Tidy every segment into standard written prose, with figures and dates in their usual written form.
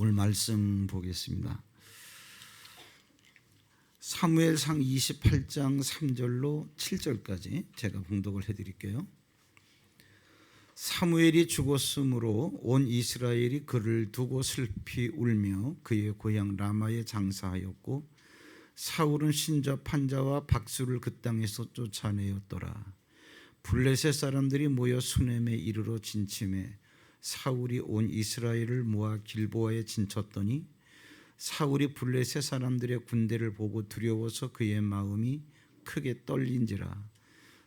오늘 말씀 보겠습니다. 사무엘상 28장 3절로 7절까지 제가 봉독을 해드릴게요. 사무엘이 죽었으므로 온 이스라엘이 그를 두고 슬피 울며 그의 고향 라마에 장사하였고 사울은 신자 판자와 박수를 그 땅에서 쫓아내었더라. 블레셋 사람들이 모여 수넴에 이르러 진침해 사울이 온 이스라엘을 모아 길보아에 진쳤더니 사울이 블레셋 사람들의 군대를 보고 두려워서 그의 마음이 크게 떨린지라.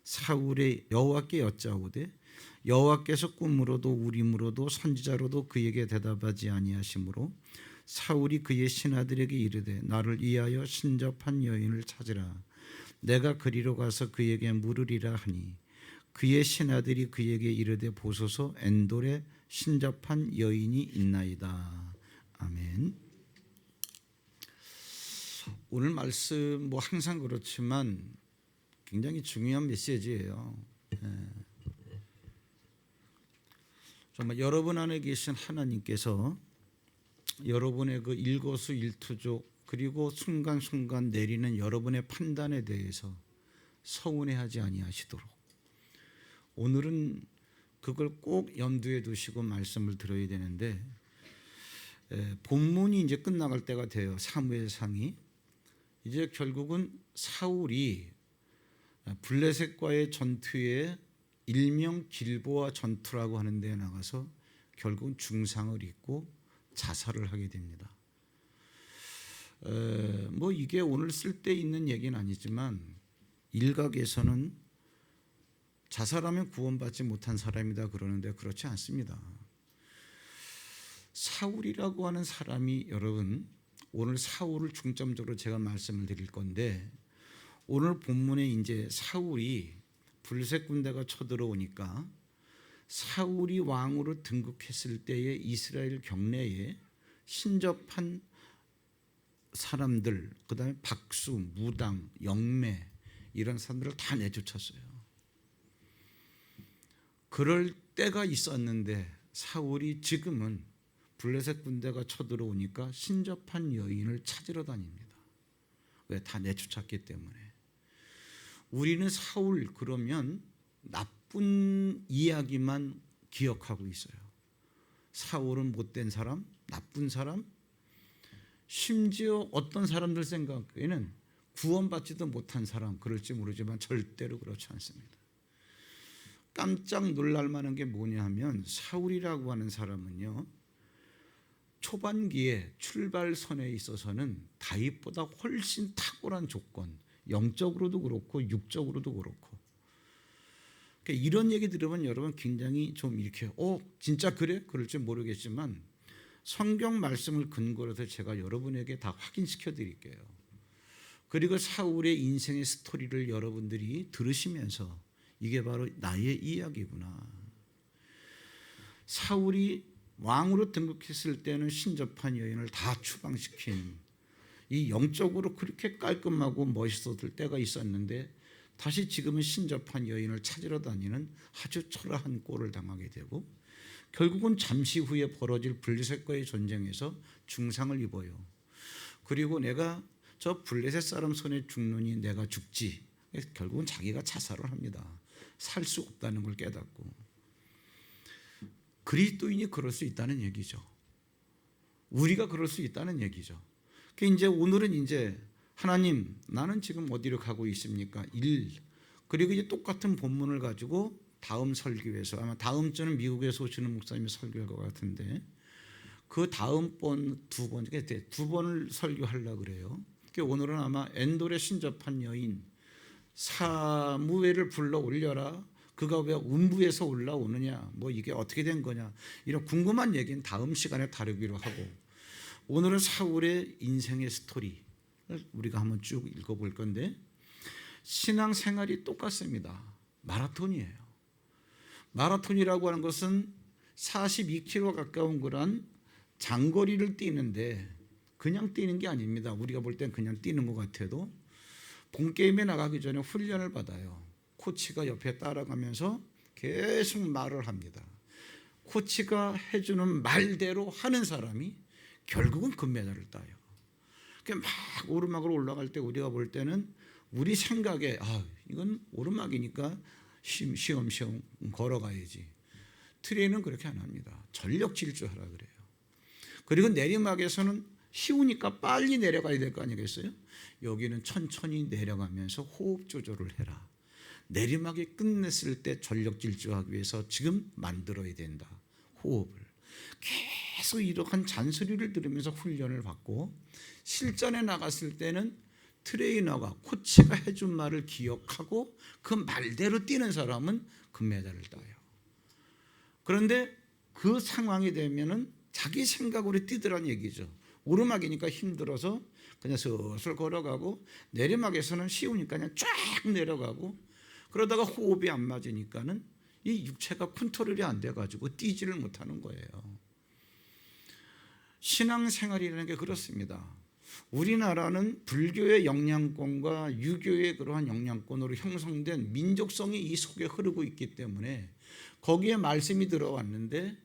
사울의 여호와께 여짜오되 여호와께서 꿈으로도 우림으로도 선지자로도 그에게 대답하지 아니하시므로 사울이 그의 신하들에게 이르되 나를 위하여 신접한 여인을 찾으라. 내가 그리로 가서 그에게 물으리라 하니 그의 신하들이 그에게 이르되 보소서 엔돌에 신접한 여인이 있나이다. 아멘. 오늘 말씀 항상 그렇지만 굉장히 중요한 메시지예요. 정말 여러분 안에 계신 하나님께서 여러분의 그 일거수일투족 그리고 순간순간 내리는 여러분의 판단에 대해서 서운해하지 아니하시도록 오늘은 그걸 꼭 염두에 두시고 말씀을 들어야 되는데, 본문이 이제 끝나갈 때가 돼요. 사무엘상이 이제 결국은 사울이 블레셋과의 전투에 일명 길보아 전투라고 하는 데에 나가서 결국은 중상을 입고 자살을 하게 됩니다. 이게 오늘 쓸데 있는 얘기는 아니지만 일각에서는 자살하면 구원받지 못한 사람이다 그러는데 그렇지 않습니다. 사울이라고 하는 사람이, 여러분 오늘 사울을 중점적으로 제가 말씀을 드릴 건데, 오늘 본문에 이제 사울이 블레셋 군대가 쳐들어오니까 사울이 왕으로 등극했을 때의 이스라엘 경내에 신접한 사람들, 그 다음에 박수, 무당, 영매 이런 사람들을 다 내쫓았어요. 그럴 때가 있었는데 사울이 지금은 블레셋 군대가 쳐들어오니까 신접한 여인을 찾으러 다닙니다. 왜? 다 내쫓았기 때문에. 우리는 사울 그러면 나쁜 이야기만 기억하고 있어요. 사울은 못된 사람, 나쁜 사람, 심지어 어떤 사람들 생각에는 구원받지도 못한 사람, 그럴지 모르지만 절대로 그렇지 않습니다. 깜짝 놀랄 만한 게 뭐냐 하면 사울이라고 하는 사람은요, 초반기에 출발선에 있어서는 다윗보다 훨씬 탁월한 조건, 영적으로도 그렇고 육적으로도 그렇고, 그러니까 이런 얘기 들으면 여러분 굉장히 좀 이렇게 진짜 그래? 그럴지 모르겠지만 성경 말씀을 근거로 해서 제가 여러분에게 다 확인시켜 드릴게요. 그리고 사울의 인생의 스토리를 여러분들이 들으시면서 이게 바로 나의 이야기구나. 사울이 왕으로 등극했을 때는 신접한 여인을 다 추방시킨, 이 영적으로 그렇게 깔끔하고 멋있었을 때가 있었는데 다시 지금은 신접한 여인을 찾으러 다니는 아주 초라한 꼴을 당하게 되고, 결국은 잠시 후에 벌어질 블레셋과의 전쟁에서 중상을 입어요. 그리고 내가 저 블레셋 사람 손에 죽느니 내가 죽지. 결국은 자기가 자살을 합니다. 살 수 없다는 걸 깨닫고. 그리스도인이 그럴 수 있다는 얘기죠. 우리가 그럴 수 있다는 얘기죠. 그러니까 이제 오늘은 이제 하나님, 나는 지금 어디로 가고 있습니까? 그리고 이제 똑같은 본문을 가지고 다음 설교에서, 아마 다음 주는 미국에서 오시는 목사님이 설교할 것 같은데, 그 다음번 두 번을 설교하려고 그래요. 그러니까 오늘은 아마 엔돌에 신접한 여인 사무엘을 불러 올려라. 그가 왜 음부에서 올라오느냐, 이게 어떻게 된 거냐, 이런 궁금한 얘기는 다음 시간에 다루기로 하고, 오늘은 사울의 인생의 스토리를 우리가 한번 쭉 읽어볼 건데, 신앙생활이 똑같습니다. 마라톤이에요. 마라톤이라고 하는 것은 42km 가까운 그런 장거리를 뛰는데 그냥 뛰는 게 아닙니다. 우리가 볼 땐 그냥 뛰는 것 같아도 본게임에 나가기 전에 훈련을 받아요. 코치가 옆에 따라가면서 계속 말을 합니다. 코치가 해주는 말대로 하는 사람이 결국은 금메달을 따요. 막 오르막으로 올라갈 때 우리가 볼 때는 우리 생각에 이건 오르막이니까 시험시험 걸어가야지. 트레이는 그렇게 안 합니다. 전력 질주하라 그래요. 그리고 내리막에서는 쉬우니까 빨리 내려가야 될 거 아니겠어요? 여기는 천천히 내려가면서 호흡 조절을 해라. 내리막이 끝냈을 때 전력 질주하기 위해서 지금 만들어야 된다. 호흡을. 계속 이러한 잔소리를 들으면서 훈련을 받고 실전에 나갔을 때는 트레이너가 코치가 해준 말을 기억하고 그 말대로 뛰는 사람은 금메달을 따요. 그런데 그 상황이 되면은 자기 생각으로 뛰더란 얘기죠. 오르막이니까 힘들어서 그냥 슬슬 걸어가고 내리막에서는 쉬우니까 그냥 쫙 내려가고 그러다가 호흡이 안 맞으니까는 이 육체가 컨트롤이 안 돼가지고 뛰지를 못하는 거예요. 신앙생활이라는 게 그렇습니다. 우리나라는 불교의 영향권과 유교의 그러한 영향권으로 형성된 민족성이 이 속에 흐르고 있기 때문에 거기에 말씀이 들어왔는데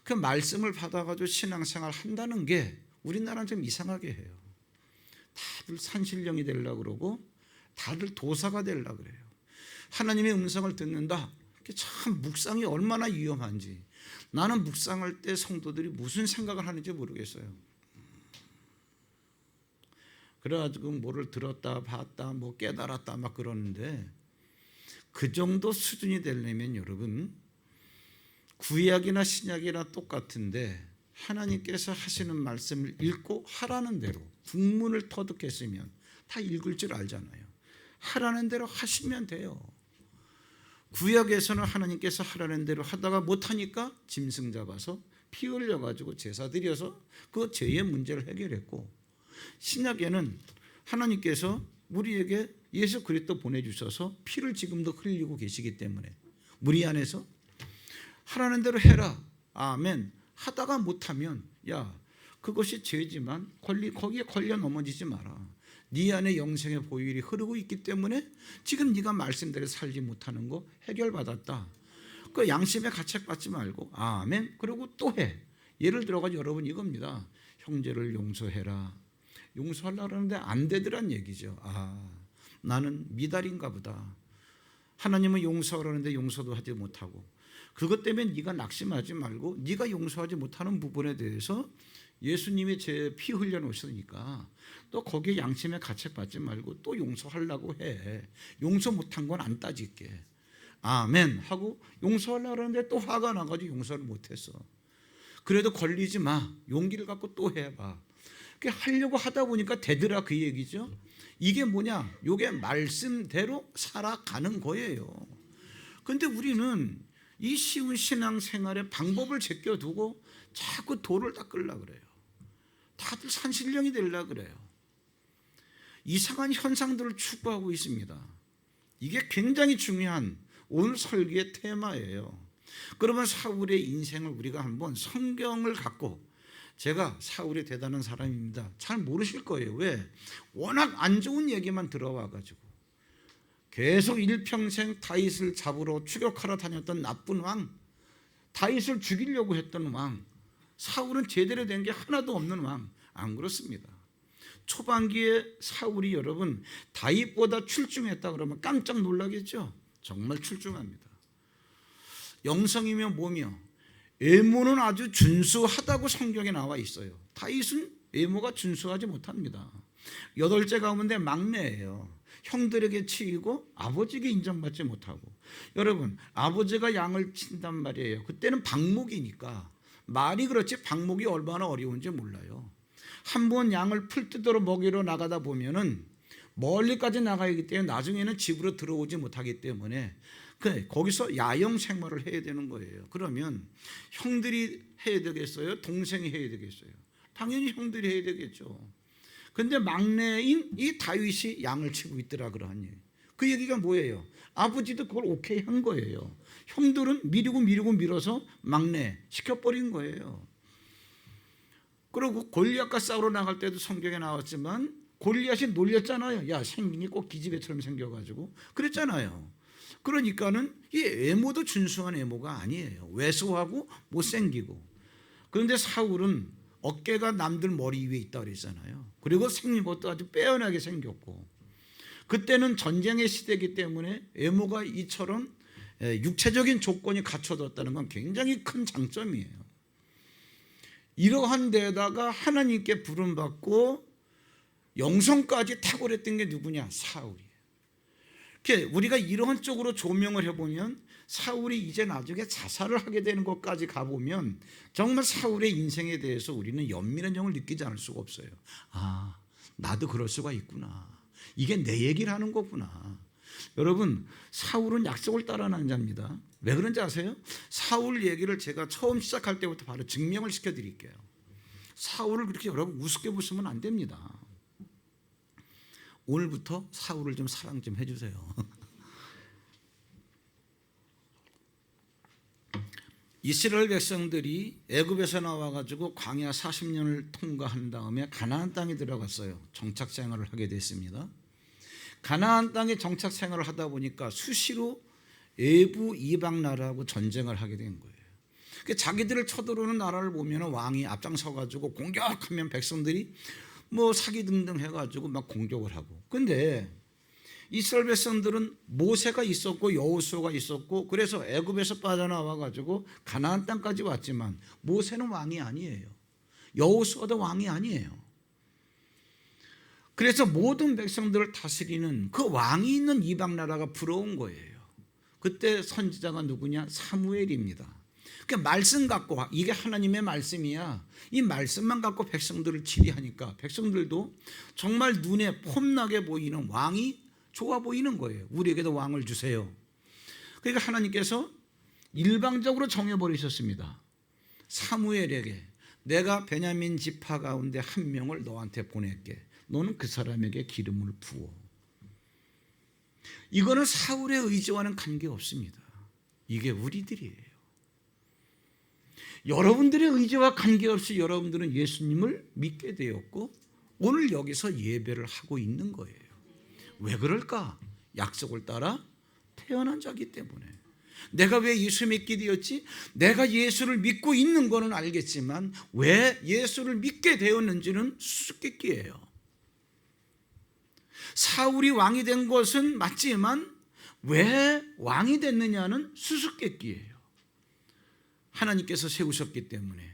그 말씀을 받아가지고 신앙생활 한다는 게 우리나라는 좀 이상하게 해요. 다들 산신령이 되려고 그러고 다들 도사가 되려고 그래요. 하나님의 음성을 듣는다. 참 묵상이 얼마나 위험한지. 나는 묵상할 때 성도들이 무슨 생각을 하는지 모르겠어요. 그래가지고 뭐를 들었다 봤다 뭐 깨달았다 막 그러는데 그 정도 수준이 되려면 여러분 구약이나 신약이나 똑같은데 하나님께서 하시는 말씀을 읽고 하라는 대로 국문을 터득했으면 다 읽을 줄 알잖아요. 하라는 대로 하시면 돼요. 구약에서는 하나님께서 하라는 대로 하다가 못하니까 짐승 잡아서 피 흘려가지고 제사 드려서 그 죄의 문제를 해결했고 신약에는 하나님께서 우리에게 예수 그리스도 보내주셔서 피를 지금도 흘리고 계시기 때문에 우리 안에서 하라는 대로 해라. 아멘. 하다가 못하면 야 그것이 죄지만 거기에 걸려 넘어지지 마라. 네 안에 영생의 보혈이 흐르고 있기 때문에 지금 네가 말씀대로 살지 못하는 거 해결받았다. 그 양심에 가책받지 말고 아멘. 그리고 또 해. 예를 들어가지고 여러분 이겁니다. 형제를 용서해라. 용서하려고 하는데 안 되더란 얘기죠. 나는 미달인가 보다. 하나님은 용서하려는데 용서도 하지 못하고 그것 때문에 네가 낙심하지 말고 네가 용서하지 못하는 부분에 대해서 예수님이 제 피 흘려놓으시니까 또 거기에 양심에 가책받지 말고 또 용서하려고 해. 용서 못한 건 안 따질게. 아멘 하고 용서하려고 하는데 또 화가 나가지고 용서를 못했어. 그래도 걸리지 마. 용기를 갖고 또 해봐. 하려고 하다 보니까 되더라 그 얘기죠. 이게 뭐냐? 이게 말씀대로 살아가는 거예요. 그런데 우리는 이 쉬운 신앙생활의 방법을 제껴두고 자꾸 도를 닦으려고 그래요. 다들 산신령이 되려고 그래요. 이상한 현상들을 추구하고 있습니다. 이게 굉장히 중요한 오늘 설교의 테마예요. 그러면 사울의 인생을 우리가 한번 성경을 갖고 제가 사울이 대단한 사람입니다. 잘 모르실 거예요. 왜? 워낙 안 좋은 얘기만 들어와가지고 계속 일평생 다윗을 잡으러 추격하러 다녔던 나쁜 왕, 다윗을 죽이려고 했던 왕, 사울은 제대로 된 게 하나도 없는 왕. 안 그렇습니다. 초반기에 사울이 여러분 다윗보다 출중했다 그러면 깜짝 놀라겠죠. 정말 출중합니다. 영성이며 뭐며 외모는 아주 준수하다고 성경에 나와 있어요. 다윗은 외모가 준수하지 못합니다. 8째 가운데 막내예요. 형들에게 치이고 아버지에게 인정받지 못하고. 여러분 아버지가 양을 친단 말이에요. 그때는 방목이니까 말이 그렇지 방목이 얼마나 어려운지 몰라요. 한번 양을 풀뜯으러 먹이러 나가다 보면은 멀리까지 나가야 하기 때문에 나중에는 집으로 들어오지 못하기 때문에 거기서 야영 생활을 해야 되는 거예요. 그러면 형들이 해야 되겠어요? 동생이 해야 되겠어요? 당연히 형들이 해야 되겠죠. 그런데 막내인 이 다윗이 양을 치고 있더라 그러하니 그 얘기가 뭐예요? 아버지도 그걸 오케이 한 거예요. 형들은 미루고 밀어서 막내 시켜버린 거예요. 그리고 골리앗과 싸우러 나갈 때도 성경에 나왔지만 골리앗이 놀렸잖아요. 야 생긴 게 꼭 기집애처럼 생겨가지고 그랬잖아요. 그러니까는 이 외모도 준수한 외모가 아니에요. 왜소하고 못생기고. 그런데 사울은 어깨가 남들 머리 위에 있다 그랬잖아요. 그리고 생긴 것도 아주 빼어나게 생겼고, 그때는 전쟁의 시대이기 때문에 외모가 이처럼 육체적인 조건이 갖춰졌다는 건 굉장히 큰 장점이에요. 이러한 데다가 하나님께 부름받고 영성까지 탁월했던 게 누구냐? 사울이에요. 우리가 이러한 쪽으로 조명을 해보면 사울이 이제 나중에 자살을 하게 되는 것까지 가보면 정말 사울의 인생에 대해서 우리는 연민한 점을 느끼지 않을 수가 없어요. 아, 나도 그럴 수가 있구나. 이게 내 얘기를 하는 거구나. 여러분, 사울은 약속을 따라하는 자입니다. 왜 그런지 아세요? 사울 얘기를 제가 처음 시작할 때부터 바로 증명을 시켜드릴게요. 사울을 그렇게 여러분 우습게 보시면 안 됩니다. 오늘부터 사울을 좀 사랑 좀 해주세요. 이스라엘 백성들이 애굽에서 나와가지고 광야 40년을 통과한 다음에 가나안 땅에 들어갔어요. 정착 생활을 하게 됐습니다. 가나안 땅에 정착 생활을 하다 보니까 수시로 외부 이방 나라하고 전쟁을 하게 된 거예요. 자기들을 쳐들어오는 나라를 보면 왕이 앞장서가지고 공격하면 백성들이 뭐 사기 등등 해가지고 막 공격을 하고. 근데 이스라엘 백성들은 모세가 있었고 여호수아가 있었고, 그래서 애굽에서 빠져나와가지고 가나안 땅까지 왔지만 모세는 왕이 아니에요. 여호수아도 왕이 아니에요. 그래서 모든 백성들을 다스리는 그 왕이 있는 이방 나라가 부러운 거예요. 그때 선지자가 누구냐? 사무엘입니다. 그 말씀 갖고, 이게 하나님의 말씀이야, 이 말씀만 갖고 백성들을 치리하니까 백성들도 정말 눈에 폼나게 보이는 왕이 좋아 보이는 거예요. 우리에게도 왕을 주세요. 그러니까 하나님께서 일방적으로 정해버리셨습니다. 사무엘에게 내가 베냐민 지파 가운데 한 명을 너한테 보낼게. 너는 그 사람에게 기름을 부어. 이거는 사울의 의지와는 관계없습니다. 이게 우리들이에요. 여러분들의 의지와 관계없이 여러분들은 예수님을 믿게 되었고 오늘 여기서 예배를 하고 있는 거예요. 왜 그럴까? 약속을 따라 태어난 자기 때문에. 내가 왜 예수 믿게 되었지? 내가 예수를 믿고 있는 거는 알겠지만 왜 예수를 믿게 되었는지는 수수께끼예요. 사울이 왕이 된 것은 맞지만 왜 왕이 됐느냐는 수수께끼예요. 하나님께서 세우셨기 때문에.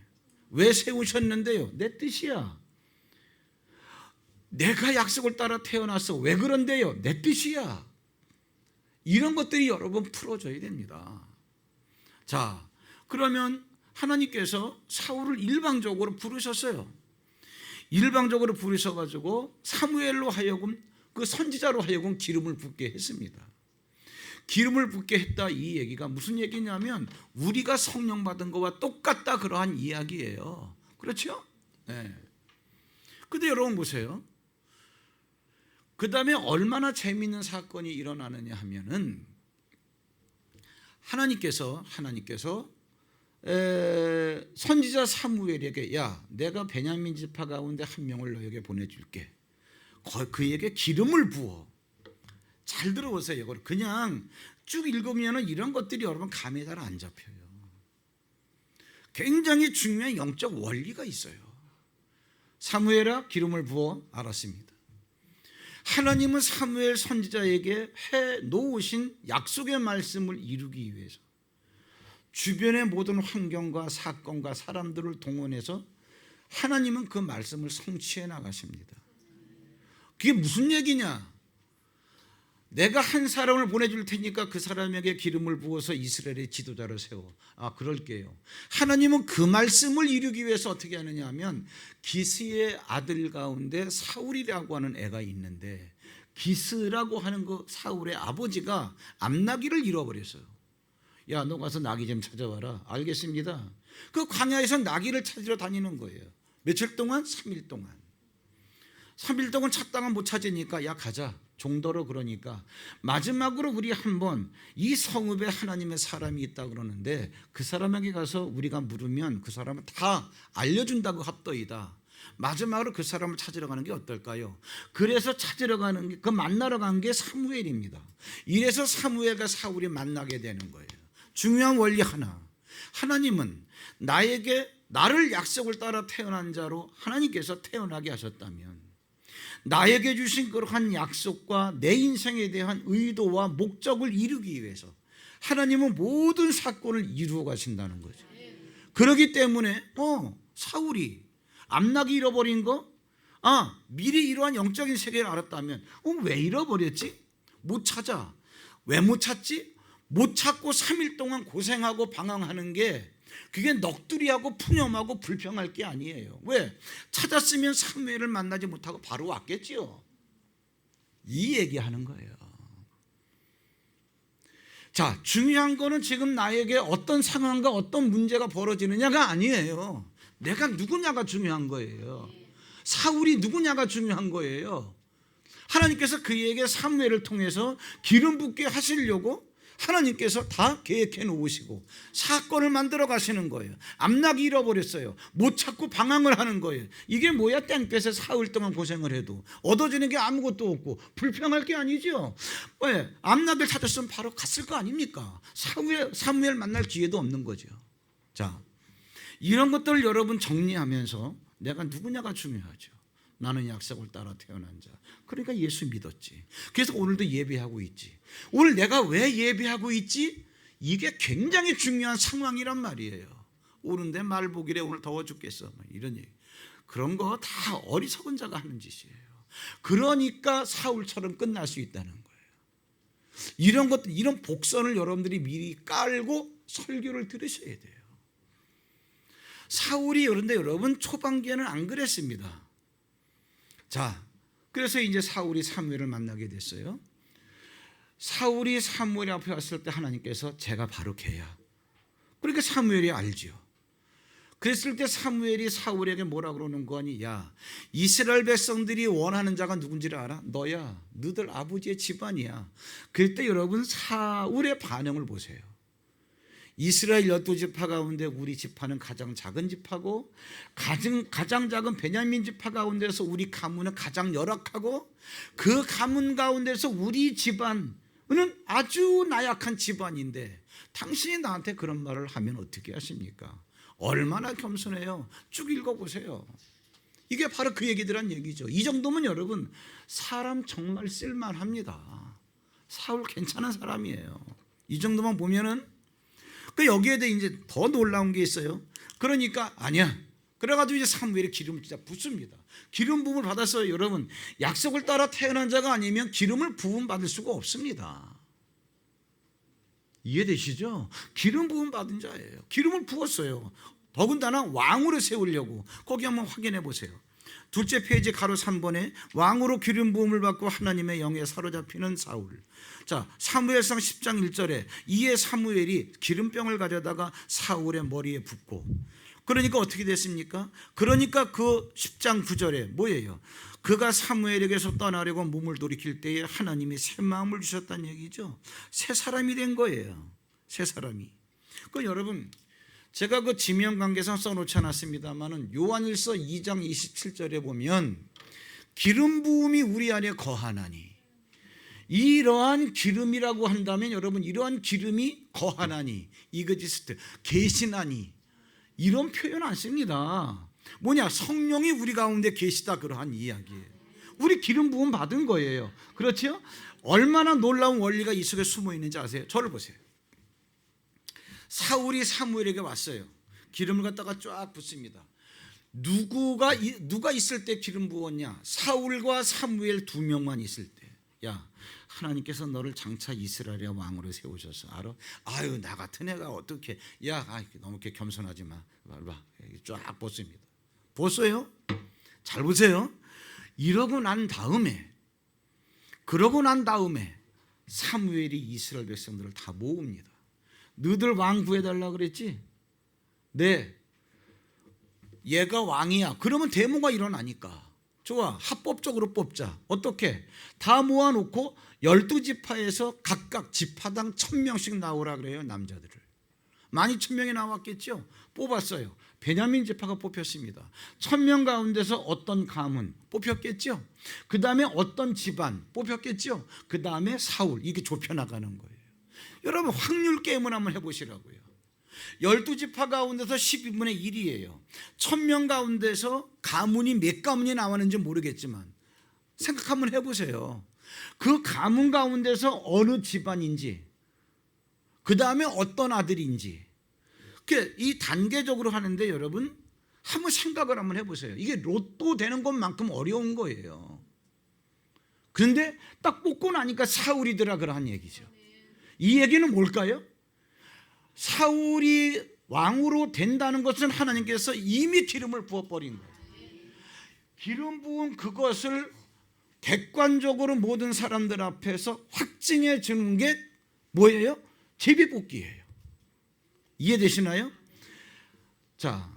왜 세우셨는데요? 내 뜻이야. 내가 약속을 따라 태어나서 왜 그런데요? 내 뜻이야. 이런 것들이 여러분 풀어져야 됩니다. 자, 그러면 하나님께서 사울을 일방적으로 부르셨어요. 일방적으로 부르셔가지고 사무엘로 하여금, 그 선지자로 하여금 기름을 붓게 했습니다. 기름을 붓게 했다, 이 얘기가 무슨 얘기냐면 우리가 성령 받은 것과 똑같다, 그러한 이야기예요. 그렇죠? 네. 근데 여러분 보세요. 그 다음에 얼마나 재미있는 사건이 일어나느냐 하면은 하나님께서 선지자 사무엘에게 야, 내가 베냐민 지파 가운데 한 명을 너에게 보내줄게. 그에게 기름을 부어. 잘 들어보세요. 이걸 그냥 쭉 읽으면 이런 것들이 여러분 감이 잘 안 잡혀요. 굉장히 중요한 영적 원리가 있어요. 사무엘아, 기름을 부어. 알았습니다. 하나님은 사무엘 선지자에게 해 놓으신 약속의 말씀을 이루기 위해서 주변의 모든 환경과 사건과 사람들을 동원해서 하나님은 그 말씀을 성취해 나가십니다. 그게 무슨 얘기냐? 내가 한 사람을 보내줄 테니까 그 사람에게 기름을 부어서 이스라엘의 지도자를 세워. 아, 그럴게요. 하나님은 그 말씀을 이루기 위해서 어떻게 하느냐 하면 기스의 아들 가운데 사울이라고 하는 애가 있는데 기스라고 하는 그 사울의 아버지가 암나귀를 잃어버렸어요. 야, 너 가서 나귀 좀 찾아와라. 알겠습니다. 그 광야에서 나귀를 찾으러 다니는 거예요. 며칠 동안? 3일 동안. 3일 동안 찾다가 못 찾으니까 야, 가자. 정도로. 그러니까 마지막으로 우리 한번 이 성읍에 하나님의 사람이 있다 그러는데 그 사람에게 가서 우리가 물으면 그 사람은 다 알려준다고 합더이다. 마지막으로 그 사람을 찾으러 가는 게 어떨까요? 그래서 찾으러 가는 게, 그 만나러 간 게 사무엘입니다. 이래서 사무엘과 사울이 만나게 되는 거예요. 중요한 원리 하나. 하나님은 나에게 나를 약속을 따라 태어난 자로 하나님께서 태어나게 하셨다면 나에게 주신 그러한 약속과 내 인생에 대한 의도와 목적을 이루기 위해서 하나님은 모든 사건을 이루어 가신다는 거죠. 그렇기 때문에 사울이 암낙이 잃어버린 거 미리 이러한 영적인 세계를 알았다면 왜 잃어버렸지? 못 찾아. 왜 못 찾지? 못 찾고 3일 동안 고생하고 방황하는 게 그게 넋두리하고 푸념하고 불평할 게 아니에요. 왜? 찾았으면 사무엘을 만나지 못하고 바로 왔겠지요. 이 얘기하는 거예요. 자, 중요한 거는 지금 나에게 어떤 상황과 어떤 문제가 벌어지느냐가 아니에요. 내가 누구냐가 중요한 거예요. 사울이 누구냐가 중요한 거예요. 하나님께서 그에게 사무엘을 통해서 기름 붓게 하시려고 하나님께서 다 계획해 놓으시고 사건을 만들어 가시는 거예요. 암낙이 잃어버렸어요. 못 찾고 방황을 하는 거예요. 이게 뭐야? 땡볕에 사흘 동안 고생을 해도 얻어지는 게 아무것도 없고 불평할 게 아니죠. 왜? 암낙을 찾았으면 바로 갔을 거 아닙니까? 사무엘 만날 기회도 없는 거죠. 자, 이런 것들을 여러분 정리하면서 내가 누구냐가 중요하죠. 나는 약속을 따라 태어난 자. 그러니까 예수 믿었지. 그래서 오늘도 예배하고 있지. 오늘 내가 왜 예배하고 있지? 이게 굉장히 중요한 상황이란 말이에요. 오는데 말 보기래 오늘 더워 죽겠어. 이런 얘기. 그런 거 다 어리석은 자가 하는 짓이에요. 그러니까 사울처럼 끝날 수 있다는 거예요. 이런 것들, 이런 복선을 여러분들이 미리 깔고 설교를 들으셔야 돼요. 사울이 그런데 여러분 초반기에는 안 그랬습니다. 자, 그래서 이제 사울이 사무엘을 만나게 됐어요. 사울이 사무엘 앞에 왔을 때 하나님께서 제가 바로 걔야. 그러니까 사무엘이 알죠. 그랬을 때 사무엘이 사울에게 뭐라 그러는 거니? 야, 이스라엘 백성들이 원하는 자가 누군지를 알아? 너야. 너들 아버지의 집안이야. 그럴 때 여러분 사울의 반응을 보세요. 이스라엘 12지파 가운데 우리 지파는 가장 작은 지파고 가장 작은 베냐민 지파 가운데서 우리 가문은 가장 열악하고 그 가문 가운데서 우리 집안은 아주 나약한 집안인데 당신이 나한테 그런 말을 하면 어떻게 하십니까? 얼마나 겸손해요. 쭉 읽어보세요. 이게 바로 그 얘기들한 얘기죠. 이 정도면 여러분 사람 정말 쓸만합니다. 사울 괜찮은 사람이에요. 이 정도만 보면은 여기에 대해 이제 더 놀라운 게 있어요. 그러니까 아니야. 그래가지고 이제 사무엘이 기름을 진짜 붓습니다. 기름 부음을 받았어요. 여러분 약속을 따라 태어난 자가 아니면 기름을 부음 받을 수가 없습니다. 이해되시죠? 기름 부음 받은 자예요. 기름을 부었어요. 더군다나 왕으로 세우려고. 거기 한번 확인해 보세요. 둘째 페이지 가로 3번에 왕으로 기름 부음을 받고 하나님의 영에 사로잡히는 사울. 자, 사무엘상 10장 1절에 이에 사무엘이 기름병을 가져다가 사울의 머리에 붓고. 그러니까 어떻게 됐습니까? 그러니까 그 10장 9절에 뭐예요? 그가 사무엘에게서 떠나려고 몸을 돌이킬 때에 하나님이 새 마음을 주셨다는 얘기죠. 새 사람이 된 거예요. 새 사람이. 여러분 제가 그 지명 관계상 써놓지 않았습니다만은 요한일서 2장 27절에 보면 기름 부음이 우리 안에 거하나니, 이러한 기름이라고 한다면 여러분 이러한 기름이 거하나니, 이그지스트 계시나니 이런 표현 안 씁니다. 뭐냐? 성령이 우리 가운데 계시다, 그러한 이야기예요. 우리 기름 부음 받은 거예요. 그렇죠? 얼마나 놀라운 원리가 이 속에 숨어 있는지 아세요? 저를 보세요. 사울이 사무엘에게 왔어요. 기름을 갖다가 쫙 붓습니다. 누가 있을 때 기름 부었냐? 사울과 사무엘 두 명만 있을 때. 야, 하나님께서 너를 장차 이스라엘의 왕으로 세우셔서 알아? 아유, 나 같은 애가 어떻게? 야, 너무 이렇게 겸손하지 마. 봐, 쫙 붓습니다. 보세요. 잘 보세요. 그러고 난 다음에 사무엘이 이스라엘 백성들을 다 모읍니다. 너희들 왕 구해달라 그랬지? 네. 얘가 왕이야. 그러면 데모가 일어나니까. 좋아. 합법적으로 뽑자. 어떻게? 다 모아놓고 12지파에서 각각 지파당 1000명씩 나오라 그래요. 남자들을. 12,000명이 나왔겠죠? 뽑았어요. 베냐민 지파가 뽑혔습니다. 1000명 가운데서 어떤 가문 뽑혔겠죠? 그 다음에 어떤 집안 뽑혔겠죠? 그 다음에 사울. 이게 좁혀나가는 거예요. 여러분 확률 게임을 한번 해보시라고요. 12지파 가운데서 12분의 1이에요. 1000명 가운데서 가문이 몇 가문이 나왔는지 모르겠지만 생각 한번 해보세요. 그 가문 가운데서 어느 집안인지, 그 다음에 어떤 아들인지, 이 단계적으로 하는데 여러분 한번 생각을 한번 해보세요. 이게 로또 되는 것만큼 어려운 거예요. 그런데 딱 뽑고 나니까 사울이더라 그러한 얘기죠. 이 얘기는 뭘까요? 사울이 왕으로 된다는 것은 하나님께서 이미 기름을 부어버린 거예요. 기름 부은 그것을 객관적으로 모든 사람들 앞에서 확증해 주는 게 뭐예요? 제비뽑기예요. 이해되시나요? 자,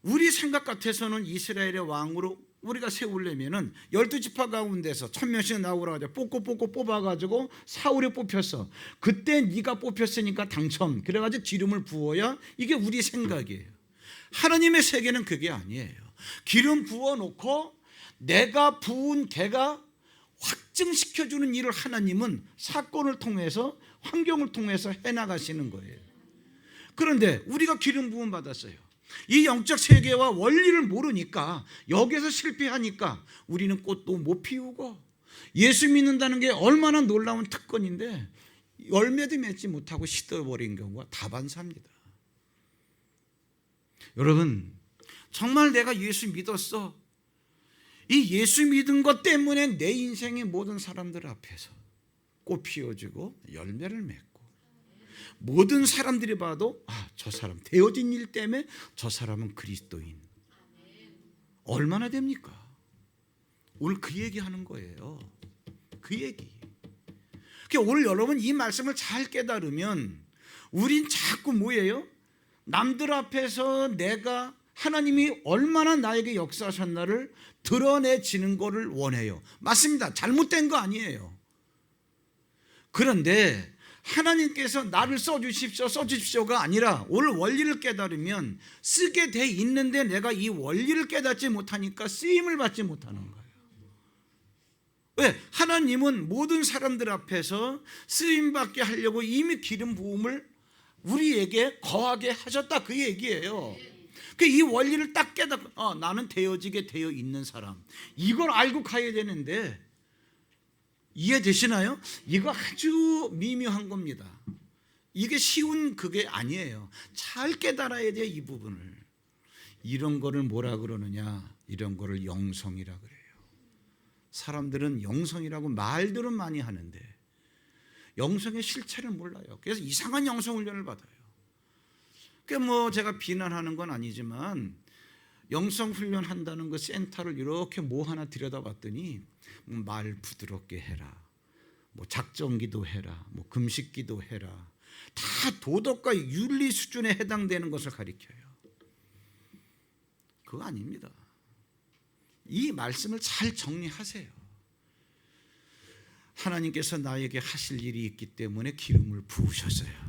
우리 생각 같아서는 이스라엘의 왕으로 우리가 세우려면은 12지파 가운데서 1000명씩 나오라 가지고 뽑고 뽑아가지고 사울이 뽑혔어. 그때 네가 뽑혔으니까 당첨. 그래가지고 기름을 부어야 이게 우리 생각이에요. 하나님의 세계는 그게 아니에요. 기름 부어놓고 내가 부은 개가 확증시켜주는 일을 하나님은 사건을 통해서 환경을 통해서 해나가시는 거예요. 그런데 우리가 기름 부음 받았어요. 이 영적 세계와 원리를 모르니까 여기서 실패하니까 우리는 꽃도 못 피우고 예수 믿는다는 게 얼마나 놀라운 특권인데 열매도 맺지 못하고 시들어버린 경우가 다반사입니다. 여러분 정말 내가 예수 믿었어. 이 예수 믿은 것 때문에 내 인생의 모든 사람들 앞에서 꽃 피워주고 열매를 맺고 모든 사람들이 봐도 저 사람 되어진 일 때문에 저 사람은 그리스도인. 얼마나 됩니까? 오늘 그 얘기하는 거예요. 그 얘기. 그러니까 오늘 여러분 이 말씀을 잘 깨달으면 우린 자꾸 뭐예요? 남들 앞에서 내가 하나님이 얼마나 나에게 역사하셨나를 드러내지는 것을 원해요. 맞습니다. 잘못된 거 아니에요. 그런데 하나님께서 나를 써주십시오가 아니라 오늘 원리를 깨달으면 쓰게 돼 있는데 내가 이 원리를 깨닫지 못하니까 쓰임을 받지 못하는 거예요. 왜? 하나님은 모든 사람들 앞에서 쓰임받게 하려고 이미 기름 부음을 우리에게 거하게 하셨다 그 얘기예요. 이 원리를 딱 깨닫고 나는 되어지게 되어 있는 사람, 이걸 알고 가야 되는데 이해되시나요? 이거 아주 미묘한 겁니다. 이게 쉬운 그게 아니에요. 잘 깨달아야 돼요. 이 부분을. 이런 거를 뭐라 그러느냐, 이런 거를 영성이라 그래요. 사람들은 영성이라고 말들은 많이 하는데 영성의 실체를 몰라요. 그래서 이상한 영성 훈련을 받아요. 제가 비난하는 건 아니지만 영성 훈련 한다는 그 센터를 이렇게 하나 들여다봤더니 말 부드럽게 해라, 작정기도 해라, 금식기도 해라, 다 도덕과 윤리 수준에 해당되는 것을 가리켜요. 그거 아닙니다. 이 말씀을 잘 정리하세요. 하나님께서 나에게 하실 일이 있기 때문에 기름을 부으셨어요.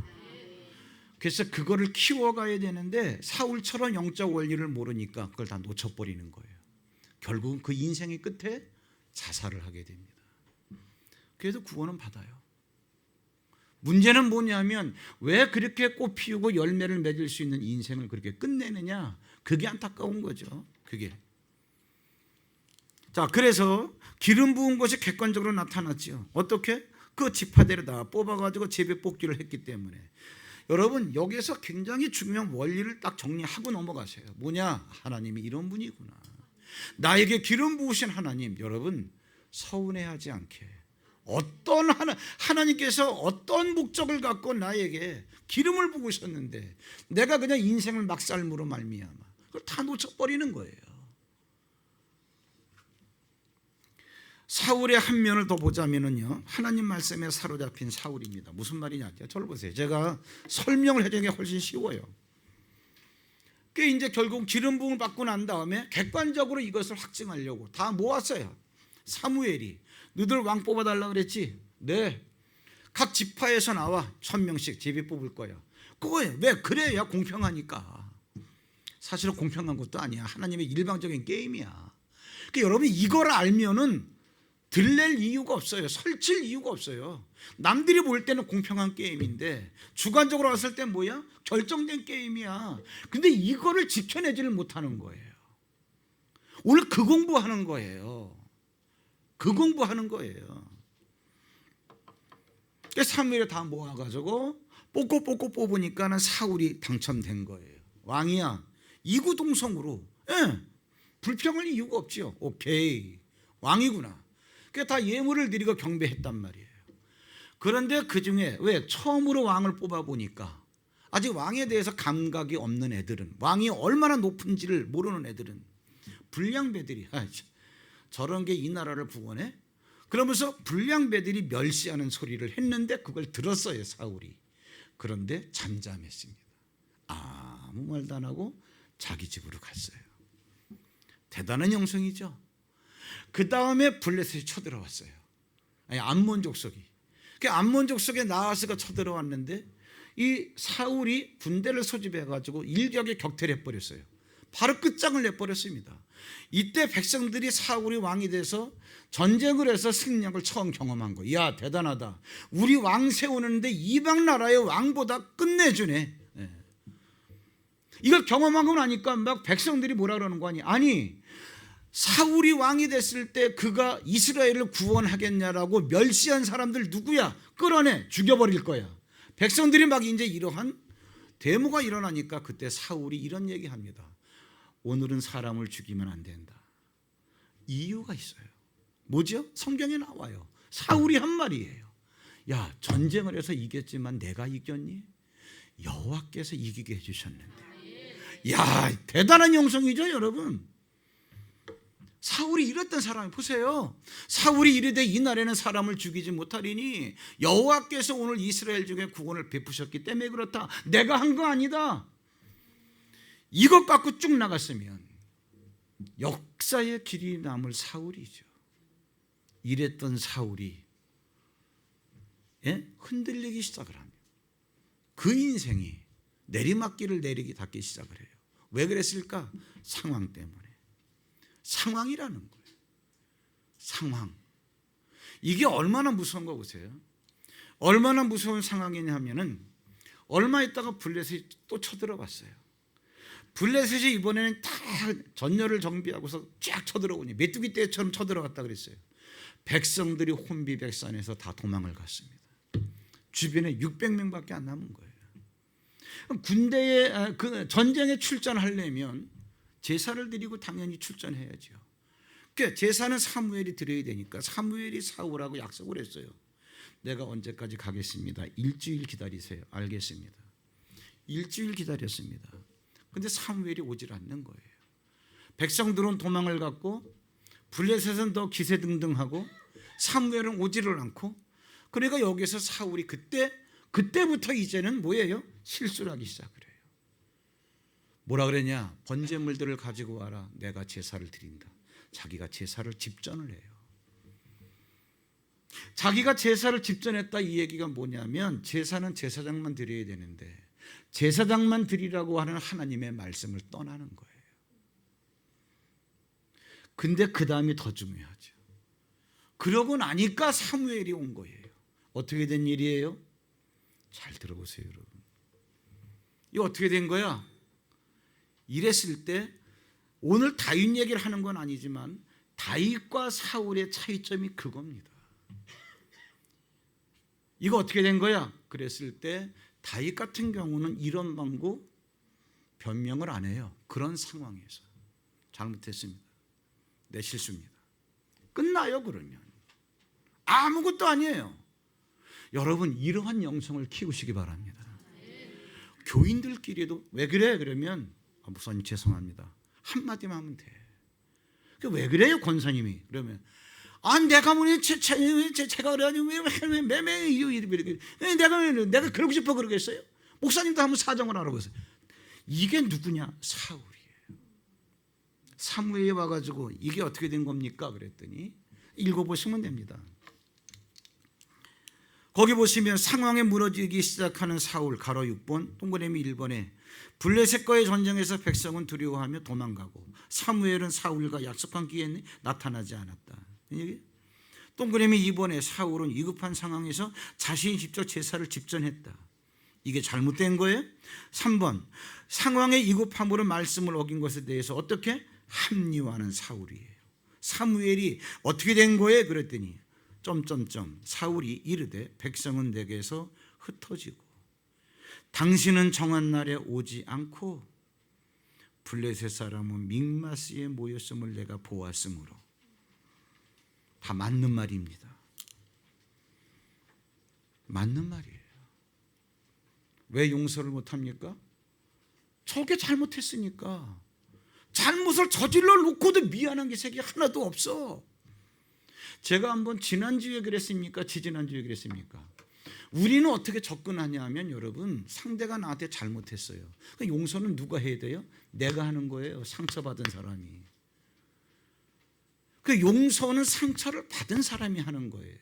그래서 그거를 키워가야 되는데 사울처럼 영적 원리를 모르니까 그걸 다 놓쳐버리는 거예요. 결국은 그 인생의 끝에 자살을 하게 됩니다. 그래도 구원은 받아요. 문제는 뭐냐면 왜 그렇게 꽃 피우고 열매를 맺을 수 있는 인생을 그렇게 끝내느냐, 그게 안타까운 거죠. 그게. 자, 그래서 기름 부은 것이 객관적으로 나타났죠. 어떻게? 그 지파대로 다 뽑아가지고 제비 뽑기를 했기 때문에. 여러분 여기서 굉장히 중요한 원리를 딱 정리하고 넘어가세요. 뭐냐? 하나님이 이런 분이구나. 나에게 기름 부으신 하나님, 여러분 서운해하지 않게 하나님께서 어떤 목적을 갖고 나에게 기름을 부으셨는데 내가 그냥 인생을 막살므로 말미암아 그걸 다 놓쳐버리는 거예요. 사울의 한 면을 더 보자면요, 하나님 말씀에 사로잡힌 사울입니다. 무슨 말이냐? 저를 보세요. 제가 설명을 해주는 게 훨씬 쉬워요. 이제 결국 기름 부음을 받고 난 다음에 객관적으로 이것을 확증하려고 다 모았어요. 사무엘이 너희들 왕 뽑아달라 그랬지? 네. 각 지파에서 나와 1000명씩 제비 뽑을 거야. 그거예요. 왜? 그래야 공평하니까. 사실은 공평한 것도 아니야. 하나님의 일방적인 게임이야. 그러니까 여러분 이걸 알면은 들릴 이유가 없어요. 설칠 이유가 없어요. 남들이 볼 때는 공평한 게임인데 주관적으로 봤을 때 뭐야? 결정된 게임이야. 근데 이거를 지켜내지를 못하는 거예요. 오늘 그 공부하는 거예요. 그 공부하는 거예요. 사무엘이 다 모아가지고 뽑고 뽑으니까는 사울이 당첨된 거예요. 왕이야. 이구동성으로. 예, 불평할 이유가 없지요. 오케이, 왕이구나. 그러니까 다 예물을 드리고 경배했단 말이에요. 그런데 그 중에 왜 처음으로 왕을 뽑아 보니까 아직 왕에 대해서 감각이 없는 애들은, 왕이 얼마나 높은지를 모르는 애들은 불량배들이 저런 게 이 나라를 구원해? 그러면서 불량배들이 멸시하는 소리를 했는데 그걸 들었어요, 사울이. 그런데 잠잠했습니다. 아무 말도 안 하고 자기 집으로 갔어요. 대단한 영성이죠. 그 다음에 블레셋이 쳐들어왔어요. 암몬 족속이. 그 암몬 족속에 나아스가 쳐들어왔는데 이 사울이 군대를 소집해가지고 일격에 격퇴를 해버렸어요. 바로 끝장을 내버렸습니다. 이때 백성들이 사울이 왕이 돼서 전쟁을 해서 승리를 처음 경험한 거예요. 야, 대단하다. 우리 왕 세우는데 이방 나라의 왕보다 끝내주네. 네. 이걸 경험하고 나니까 막 백성들이 뭐라 그러는 거 아니? 아니, 사울이 왕이 됐을 때 그가 이스라엘을 구원하겠냐라고 멸시한 사람들 누구야? 끌어내 죽여버릴 거야. 백성들이 막 이제 이러한 데모가 일어나니까 그때 사울이 이런 얘기합니다. 오늘은 사람을 죽이면 안 된다. 이유가 있어요. 뭐죠? 성경에 나와요. 사울이 한 말이에요. 야, 전쟁을 해서 이겼지만 내가 이겼니? 여호와께서 이기게 해주셨는데. 야, 대단한 영성이죠, 여러분. 사울이 이랬던 사람이, 보세요. 사울이 이르되 이 날에는 사람을 죽이지 못하리니 여호와께서 오늘 이스라엘 중에 구원을 베푸셨기 때문에 그렇다. 내가 한 거 아니다. 이것 갖고 쭉 나갔으면 역사의 길이 남을 사울이죠. 이랬던 사울이 흔들리기 시작을 합니다. 그 인생이 내리막길을 닿기 시작을 해요. 왜 그랬을까? 상황 때문에. 상황이라는 거예요. 상황. 이게 얼마나 무서운 거 보세요. 얼마나 무서운 상황이냐 하면은 얼마 있다가 블레셋이 또 쳐들어봤어요. 블레셋이 이번에는 다 전열을 정비하고서 쫙 쳐들어오니 메뚜기 떼처럼 쳐들어갔다 그랬어요. 백성들이 혼비백산에서 다 도망을 갔습니다. 주변에 600명밖에 안 남은 거예요. 군대에 그 전쟁에 출전하려면 제사를 드리고 당연히 출전해야죠. 그러니까 제사는 사무엘이 드려야 되니까 사무엘이 사울하고 약속을 했어요. 내가 언제까지 가겠습니다. 일주일 기다리세요. 알겠습니다. 일주일 기다렸습니다. 근데 사무엘이 오질 않는 거예요. 백성들은 도망을 갔고 블레셋은 더 기세등등하고 사무엘은 오지를 않고, 그러니까 여기서 사울이 그때부터 이제는 뭐예요? 실수를 하기 시작을 해요. 뭐라 그랬냐? 번제물들을 가지고 와라. 내가 제사를 드린다. 자기가 제사를 집전을 해요. 자기가 제사를 집전했다 이 얘기가 뭐냐면 제사는 제사장만 드려야 되는데 제사장만 드리라고 하는 하나님의 말씀을 떠나는 거예요. 근데 그 다음이 더 중요하죠. 그러고 나니까 사무엘이 온 거예요. 어떻게 된 일이에요? 잘 들어보세요, 여러분. 이거 어떻게 된 거야? 이랬을 때 오늘 다윗 얘기를 하는 건 아니지만 다윗과 사울의 차이점이 그겁니다. 이거 어떻게 된 거야? 그랬을 때 다윗 같은 경우는 이런 방구 변명을 안 해요. 그런 상황에서 잘못했습니다. 내 실수입니다. 끝나요. 그러면 아무것도 아니에요. 여러분, 이러한 영성을 키우시기 바랍니다. 교인들끼리도 왜 그래? 그러면 목사님 죄송합니다. 한마디만 하면 돼. 왜 그래요, 권사님이? 그러면 내가 뭐니 제가 그래가지고 내가 그러고 싶어 그러겠어요? 목사님도 한번 사정을 알아보세요. 이게 누구냐? 사울이에요. 사무엘이 와가지고 이게 어떻게 된 겁니까? 그랬더니 읽어보시면 됩니다. 거기 보시면 상황에 무너지기 시작하는 사울 가로 6번 동그라미 1번에 블레셋과의 전쟁에서 백성은 두려워하며 도망가고 사무엘은 사울과 약속한 기회에 나타나지 않았다. 동그라미 2번에 사울은 위급한 상황에서 자신이 직접 제사를 집전했다. 이게 잘못된 거예요? 3번, 상황의 위급함으로 말씀을 어긴 것에 대해서 어떻게 합리화하는 사울이에요. 사무엘이 어떻게 된 거예요? 그랬더니 사울이 이르되 백성은 내게서 흩어지고 당신은 정한 날에 오지 않고 블레셋 사람은 믹마스에 모였음을 내가 보았으므로. 다 맞는 말입니다. 맞는 말이에요. 왜 용서를 못합니까? 저게 잘못했으니까. 잘못을 저질러 놓고도 미안한 게 색이 하나도 없어. 제가 한번 지난주에 그랬습니까? 지지난주에 그랬습니까? 우리는 어떻게 접근하냐 하면 여러분, 상대가 나한테 잘못했어요. 용서는 누가 해야 돼요? 내가 하는 거예요. 상처받은 사람이. 그 용서는 상처를 받은 사람이 하는 거예요.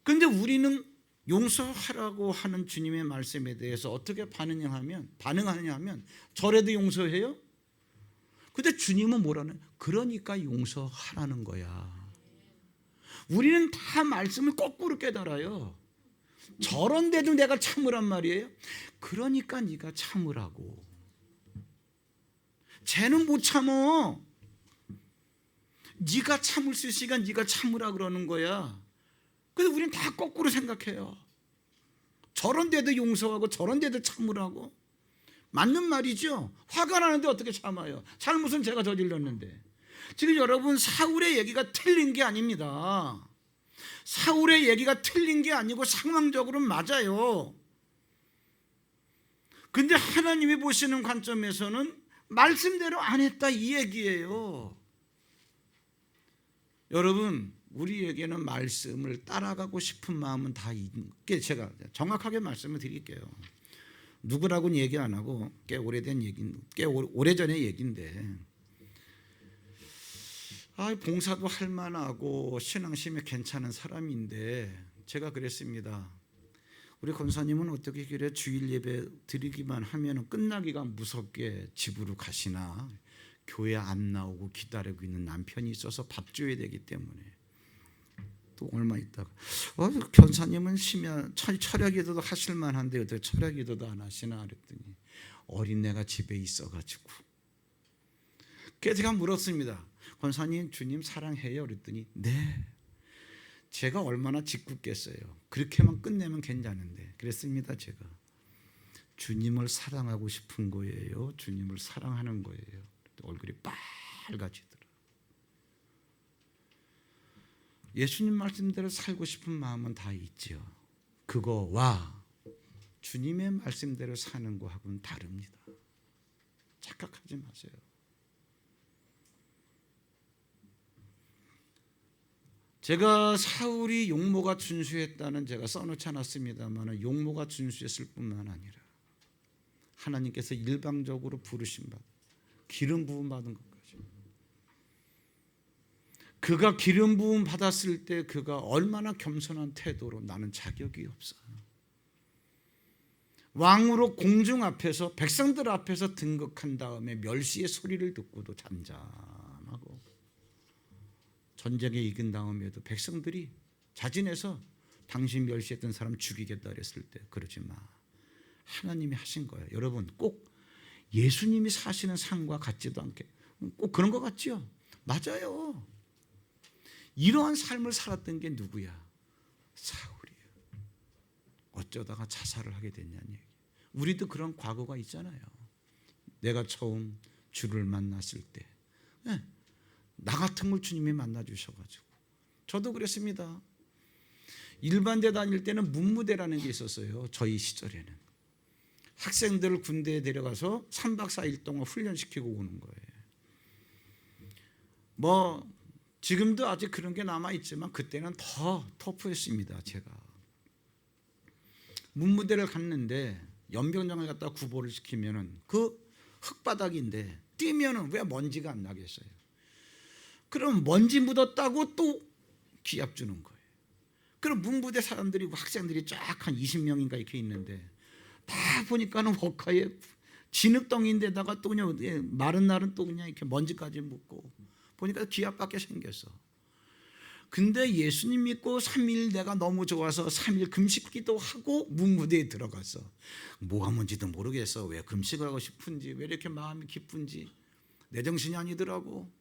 그런데 우리는 용서하라고 하는 주님의 말씀에 대해서 어떻게 반응하느냐 하면 저래도 용서해요? 근데 주님은 뭐라는? 그러니까 용서하라는 거야. 우리는 다 말씀을 거꾸로 깨달아요. 저런데도 내가 참으란 말이에요. 그러니까 네가 참으라고. 쟤는 못 참어. 네가 참을 수 있으니까 네가 참으라 그러는 거야. 그래서 우리는 다 거꾸로 생각해요. 저런데도 용서하고 저런데도 참으라고. 맞는 말이죠. 화가 나는데 어떻게 참아요? 잘못은 제가 저질렀는데. 지금 여러분, 사울의 얘기가 틀린 게 아닙니다. 사울의 얘기가 틀린 게 아니고 상황적으로는 맞아요. 근데 하나님이 보시는 관점에서는 말씀대로 안 했다 이 얘기예요. 여러분, 우리에게는 말씀을 따라가고 싶은 마음은 다 있게, 제가 정확하게 말씀을 드릴게요. 누구라고는 얘기 안 하고 꽤 오래된 꽤 오래전의 얘기인데, 봉사도 할 만하고 신앙심이 괜찮은 사람인데 제가 그랬습니다. 우리 권사님은 어떻게 그래 주일 예배 드리기만 하면 끝나기가 무섭게 집으로 가시나? 교회 안 나오고 기다리고 있는 남편이 있어서 밥 줘야 되기 때문에. 또 얼마 있다가 권사님은 철야 기도도 하실 만한데 어떻게 철야 기도도 안 하시나 그랬더니 어린애가 집에 있어가지고. 그래서 제가 물었습니다. 권사님, 주님 사랑해요? 그랬더니 네. 제가 얼마나 짓궂겠어요. 그렇게만 끝내면 괜찮은데. 그랬습니다. 제가 주님을 사랑하고 싶은 거예요, 주님을 사랑하는 거예요. 얼굴이 빨개지더라. 예수님 말씀대로 살고 싶은 마음은 다 있죠. 그거와 주님의 말씀대로 사는 거하고는 다릅니다. 착각하지 마세요. 제가 사울이 용모가 준수했다는 제가 써놓지 않았습니다만 용모가 준수했을 뿐만 아니라 하나님께서 일방적으로 부르신 바, 기름 부음 받은 것까지. 그가 기름 부음 받았을 때 그가 얼마나 겸손한 태도로 나는 자격이 없어. 왕으로 공중 앞에서 백성들 앞에서 등극한 다음에 멸시의 소리를 듣고도 잠잠하고 전쟁에 이긴 다음에도 백성들이 자진해서 당신 멸시했던 사람 죽이겠다 그랬을 때 그러지 마. 하나님이 하신 거예요. 여러분, 꼭 예수님이 사시는 삶과 같지도 않게 꼭 그런 것 같지요? 맞아요. 이러한 삶을 살았던 게 누구야? 사울이에요. 어쩌다가 자살을 하게 됐냐는 얘기. 우리도 그런 과거가 있잖아요. 내가 처음 주를 만났을 때 나 같은 걸 주님이 만나주셔가지고. 저도 그랬습니다. 일반대 다닐 때는 문무대라는 게 있었어요. 저희 시절에는. 학생들을 군대에 데려가서 3박 4일 동안 훈련시키고 오는 거예요. 지금도 아직 그런 게 남아있지만 그때는 더 터프했습니다. 제가 문무대를 갔는데 연병장을 갖다 구보를 시키면은 그 흙바닥인데 뛰면은 왜 먼지가 안 나겠어요? 그럼 먼지 묻었다고 또 기합 주는 거예요. 그럼 문부대 사람들이 학생들이 쫙 한 20명인가 이렇게 있는데 다 보니까는 워카에 진흙덩이인데다가 또 그냥 마른 날은 또 그냥 이렇게 먼지까지 묻고 보니까 기합밖에 생겼어. 근데 예수님 믿고 3일 내가 너무 좋아서 3일 금식기도 하고 문무대에 들어가서 뭐가 뭔지도 모르겠어. 왜 금식을 하고 싶은지, 왜 이렇게 마음이 기쁜지 내 정신이 아니더라고.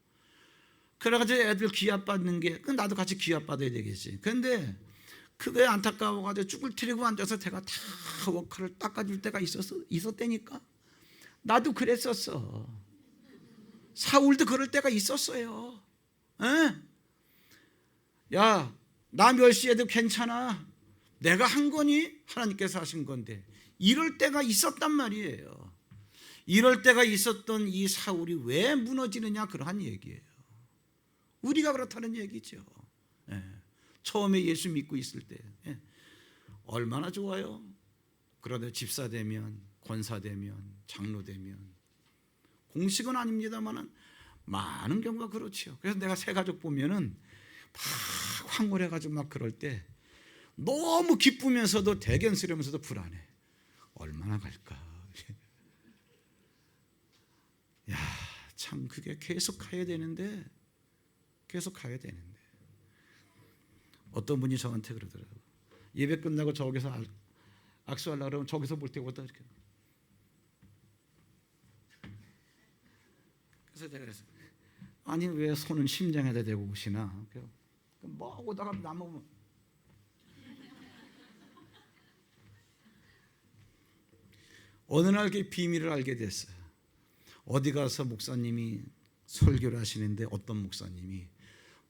그래가지고 애들 기합받는 게 나도 같이 기합받아야 되겠지. 근데 그게 안타까워가지고 쭈글 트리고 앉아서 제가 다 워커를 닦아줄 때가 있었다니까. 나도 그랬었어. 사울도 그럴 때가 있었어요. 에? 야, 나 몇 시에도 괜찮아. 내가 한 거니? 하나님께서 하신 건데. 이럴 때가 있었단 말이에요. 이럴 때가 있었던 이 사울이 왜 무너지느냐, 그러한 얘기예요. 우리가 그렇다는 얘기죠. 예. 처음에 예수 믿고 있을 때 얼마나 좋아요. 그러다 집사 되면, 권사 되면, 장로 되면, 공식은 아닙니다만은 많은 경우가 그렇지요. 그래서 내가 새 가족 보면은 막 황홀해가지고 막 그럴 때 너무 기쁘면서도 대견스러우면서도 불안해. 얼마나 갈까? 야, 참 그게 계속 가야 되는데, 어떤 분이 저한테 그러더라고요. 예배 끝나고 저기서 악수하려고 그러면 저기서 볼 때보다 이렇게. 그래서 제가 그랬어요. 아니 왜 손은 심장에다 대고 오시나? 뭐 오다가 남으면 어느 날 그 비밀을 알게 됐어요. 어디 가서 목사님이 설교를 하시는데 어떤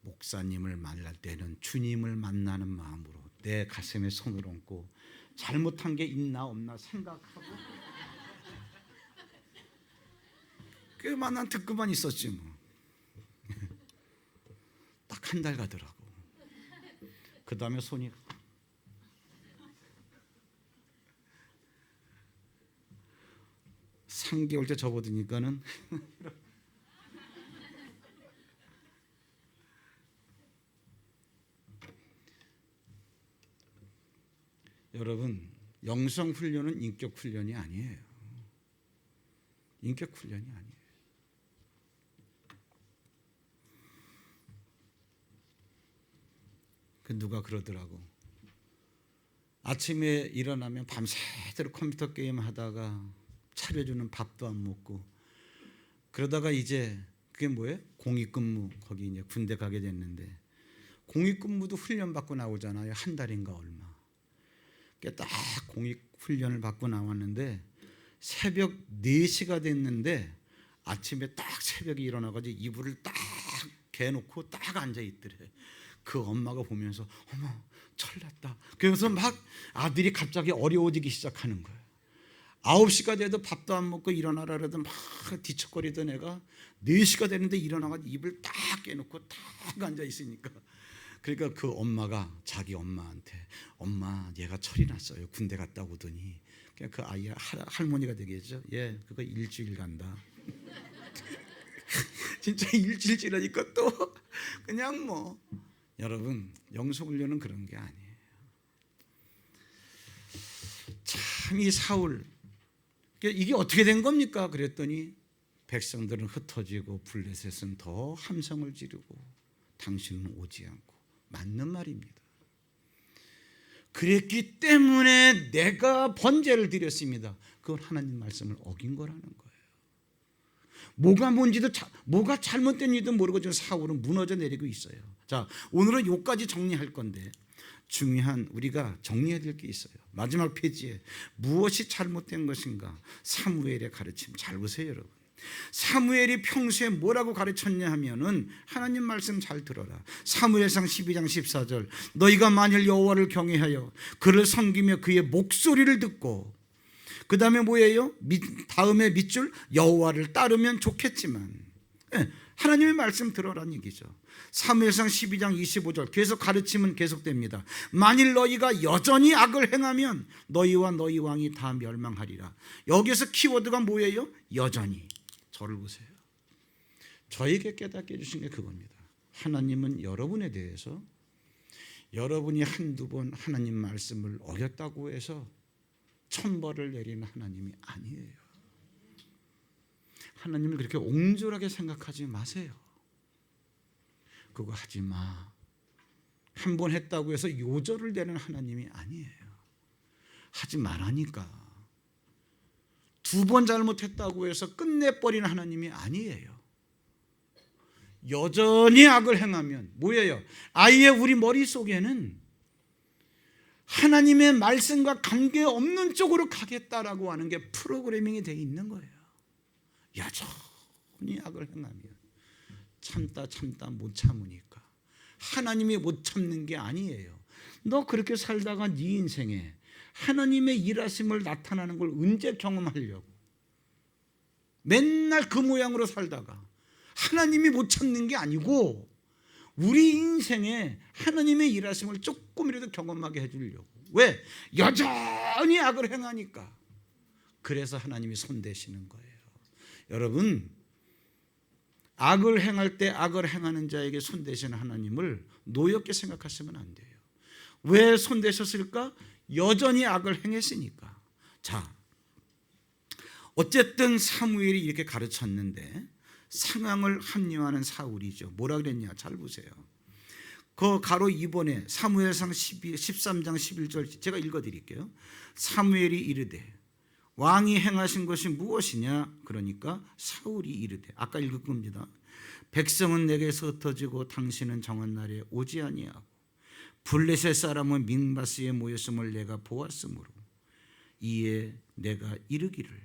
목사님을 만날 때는 주님을 만나는 마음으로 내 가슴에 손을 얹고 잘못한 게 있나 없나 생각하고 그만 듣고만 있었지 뭐. 딱 한 달 가더라고. 그 다음에 손이 3개월째 접어드니까는 여러분, 영성 훈련은 인격 훈련이 아니에요. 인격 훈련이 아니에요. 그 누가 그러더라고. 아침에 일어나면 밤새도록 컴퓨터 게임 하다가 차려주는 밥도 안 먹고 그러다가 이제 그게 뭐예요? 공익근무. 거기 이제 군대 가게 됐는데 공익근무도 훈련받고 나오잖아요. 한 달인가 얼마. 딱 공익훈련을 받고 나왔는데 새벽 4시가 됐는데 아침에 딱 새벽에 일어나가지고 이불을 딱 개놓고 딱 앉아있더래. 그 엄마가 보면서 어머 철났다. 그래서 막 아들이 갑자기 어려워지기 시작하는 거예요. 9시가 돼도 밥도 안 먹고 일어나라 그래도 막 뒤척거리던 애가 4시가 되는데 일어나가지고 이불 딱 깨놓고 딱 앉아있으니까 그러니까 그 엄마가 자기 엄마한테 엄마 얘가 철이 났어요. 군대 갔다 오더니 그 아이 할머니가 되겠죠. 예, 그거 일주일 간다. 진짜 일주일 지나니까 또 그냥 뭐 여러분 영성훈련은 그런 게 아니에요. 참 이 사울 이게 어떻게 된 겁니까? 그랬더니 백성들은 흩어지고 블레셋은 더 함성을 지르고 당신은 오지 않고 맞는 말입니다. 그랬기 때문에 내가 번제를 드렸습니다. 그건 하나님 말씀을 어긴 거라는 거예요. 뭐가 잘못된 일도 모르고 지금 사울은 무너져 내리고 있어요. 자, 오늘은 요까지 정리할 건데 중요한 우리가 정리해야 될 게 있어요. 마지막 페이지에 무엇이 잘못된 것인가? 사무엘의 가르침 잘 보세요, 여러분. 사무엘이 평소에 뭐라고 가르쳤냐 하면은 하나님 말씀 잘 들어라. 사무엘상 12장 14절 너희가 만일 여호와를 경외하여 그를 섬기며 그의 목소리를 듣고 그 다음에 뭐예요? 다음에 밑줄 여호와를 따르면 좋겠지만 하나님의 말씀 들어라는 얘기죠. 사무엘상 12장 25절 계속 가르침은 계속됩니다. 만일 너희가 여전히 악을 행하면 너희와 너희 왕이 다 멸망하리라. 여기서 키워드가 뭐예요? 여전히. 저를 보세요. 저에게 깨닫게 해주신 게 그겁니다. 하나님은 여러분에 대해서 여러분이 한두 번 하나님 말씀을 어겼다고 해서 천벌을 내리는 하나님이 아니에요. 하나님을 그렇게 옹졸하게 생각하지 마세요. 그거 하지 마. 한 번 했다고 해서 요절을 내는 하나님이 아니에요. 하지 말라니까. 두 번 잘못했다고 해서 끝내버리는 하나님이 아니에요. 여전히 악을 행하면 뭐예요? 아예 우리 머릿속에는 하나님의 말씀과 관계없는 쪽으로 가겠다라고 하는 게 프로그래밍이 되어 있는 거예요. 여전히 악을 행하면 참다 못 참으니까. 하나님이 못 참는 게 아니에요. 너 그렇게 살다가 네 인생에 하나님의 일하심을 나타나는 걸 언제 경험하려고 맨날 그 모양으로 살다가 하나님이 못 참는 게 아니고 우리 인생에 하나님의 일하심을 조금이라도 경험하게 해주려고. 왜? 여전히 악을 행하니까. 그래서 하나님이 손대시는 거예요. 여러분, 악을 행할 때 악을 행하는 자에게 손대시는 하나님을 노엽게 생각하시면 안 돼요. 왜 손대셨을까? 여전히 악을 행했으니까. 자, 어쨌든 사무엘이 이렇게 가르쳤는데 상황을 합리화하는 사울이죠. 뭐라 그랬냐? 잘 보세요. 그 가로 2번에 사무엘상 13장 11절 제가 읽어드릴게요. 사무엘이 이르되 왕이 행하신 것이 무엇이냐? 그러니까 사울이 이르되, 아까 읽은 겁니다. 백성은 내게서 흩어지고 당신은 정한 날에 오지 아니하고 블레셋 사람은 믹마스에 모였음을 내가 보았으므로 이에 내가 이르기를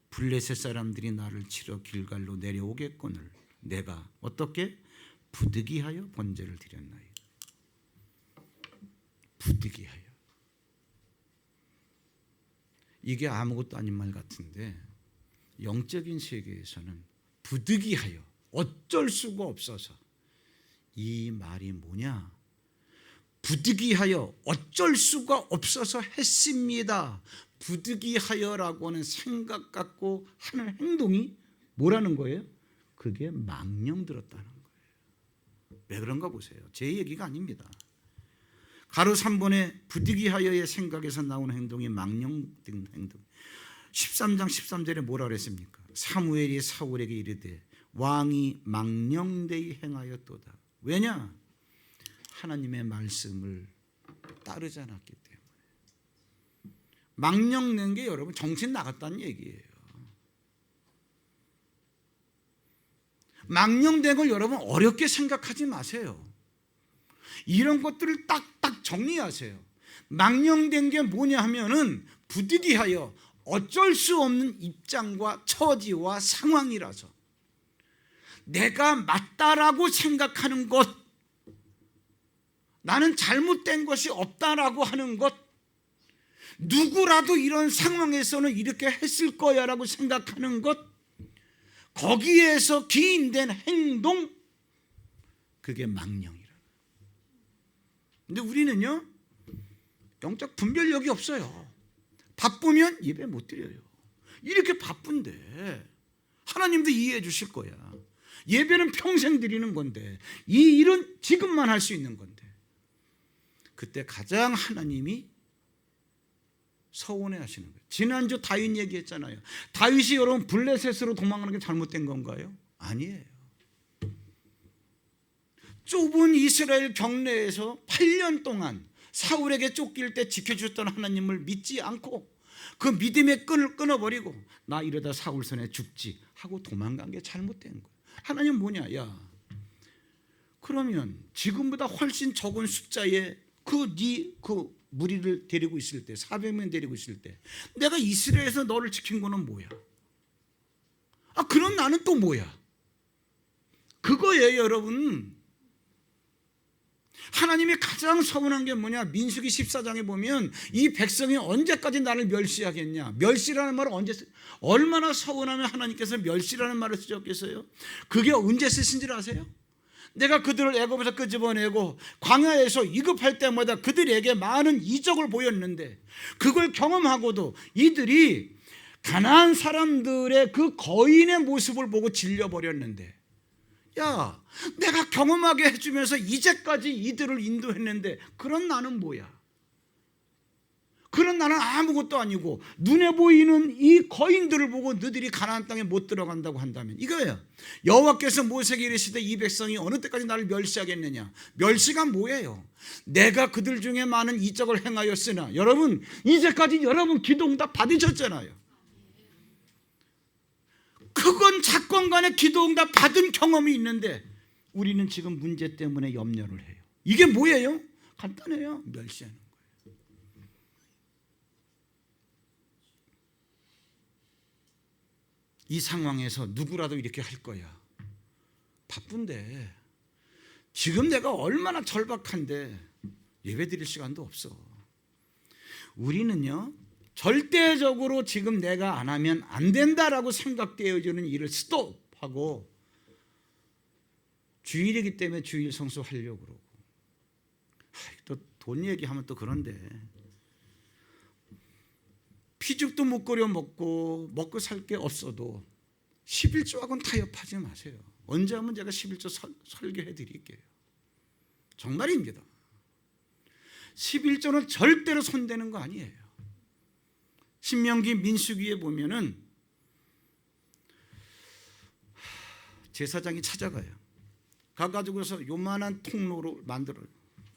블레셋 사람들이 나를 치러 길갈로 내려오겠거늘 내가 어떻게 부득이하여 번제를 드렸나이다. 부득이하여. 이게 아무것도 아닌 말 같은데 영적인 세계에서는 부득이하여, 어쩔 수가 없어서, 이 말이 뭐냐? 부득이하여 어쩔 수가 없어서 했습니다. 부득이하여라고 하는 생각 갖고 하는 행동이 뭐라는 거예요? 그게 망령 들었다는 거예요. 왜 그런가 보세요. 제 얘기가 아닙니다. 가로 3번에 부득이하여의 생각에서 나오는 행동이 망령 된 행동. 13장 13절에 뭐라 그랬습니까? 사무엘이 사울에게 이르되 왕이 망령되이 행하였도다. 왜냐? 하나님의 말씀을 따르지 않았기 때문에. 망령낸 게 여러분 정신 나갔다는 얘기예요. 망령된 걸 여러분 어렵게 생각하지 마세요. 이런 것들을 딱딱 정리하세요. 망령된 게 뭐냐 하면은 부득이하여 어쩔 수 없는 입장과 처지와 상황이라서 내가 맞다라고 생각하는 것, 나는 잘못된 것이 없다라고 하는 것, 누구라도 이런 상황에서는 이렇게 했을 거야라고 생각하는 것, 거기에서 기인된 행동, 그게 망령이라. 근데 우리는요, 영적 분별력이 없어요. 바쁘면 예배 못 드려요. 이렇게 바쁜데 하나님도 이해해 주실 거야. 예배는 평생 드리는 건데 이 일은 지금만 할 수 있는 건데, 그때 가장 하나님이 서운해 하시는 거예요. 지난주 다윗 얘기했잖아요. 다윗이 여러분 블레셋으로 도망가는 게 잘못된 건가요? 아니에요. 좁은 이스라엘 경내에서 8년 동안 사울에게 쫓길 때 지켜주셨던 하나님을 믿지 않고 그 믿음의 끈을 끊어버리고 나 이러다 사울 손에 죽지 하고 도망간 게 잘못된 거예요. 하나님 뭐냐? 야, 그러면 지금보다 훨씬 적은 숫자의 그 무리를 데리고 있을 때, 400명 데리고 있을 때 내가 이스라엘에서 너를 지킨 거는 뭐야? 그럼 나는 또 뭐야? 그거예요, 여러분. 하나님이 가장 서운한 게 뭐냐? 민수기 14장에 보면 이 백성이 언제까지 나를 멸시하겠냐? 멸시라는 말을 얼마나 서운하면 하나님께서 멸시라는 말을 쓰셨겠어요? 그게 언제 쓰신 줄 아세요? 내가 그들을 애굽에서 끄집어내고 광야에서 이급할 때마다 그들에게 많은 이적을 보였는데 그걸 경험하고도 이들이 가나안 사람들의 그 거인의 모습을 보고 질려버렸는데, 야, 내가 경험하게 해주면서 이제까지 이들을 인도했는데 그런 나는 뭐야? 그런 나는 아무것도 아니고 눈에 보이는 이 거인들을 보고 너희들이 가나안 땅에 못 들어간다고 한다면 이거예요. 여호와께서 모세에게 이르시되 이 백성이 어느 때까지 나를 멸시하겠느냐. 멸시가 뭐예요? 내가 그들 중에 많은 이적을 행하였으나 여러분 이제까지 여러분 기도응답 받으셨잖아요. 그건 사건 간에 기도응답 받은 경험이 있는데 우리는 지금 문제 때문에 염려를 해요. 이게 뭐예요? 간단해요. 멸시하는 거예요. 이 상황에서 누구라도 이렇게 할 거야. 바쁜데 지금 내가 얼마나 절박한데 예배 드릴 시간도 없어. 우리는요 절대적으로 지금 내가 안 하면 안 된다라고 생각되어지는 일을 스톱하고 주일이기 때문에 주일 성수하려고 그러고 또 돈 얘기하면 또 그런데 피죽도 못 끓여 먹고 살 게 없어도 11조하고는 타협하지 마세요. 언제 하면 제가 11조 설교해 드릴게요. 정말입니다. 11조는 절대로 손대는 거 아니에요. 신명기 민수기에 보면은 제사장이 찾아가요. 가가지고서 요만한 통로로 만들어요.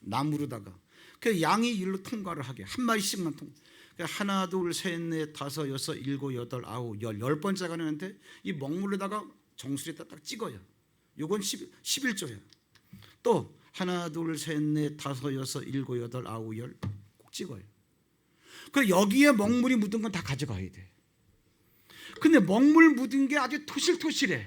나무로다가. 그 양이 일로 통과를 하게 한 마리씩만 하나 둘 셋 넷 다섯 여섯 일곱 여덟 아홉 열 번째 가는데 이 먹물에다가 정수리에다 딱 찍어요. 요건 11조예요. 또 하나 둘 셋 넷 다섯 여섯 일곱 여덟 아홉 열 꼭 찍어요. 그 여기에 먹물이 묻은 건 다 가져가야 돼. 근데 먹물 묻은 게 아주 토실토실해.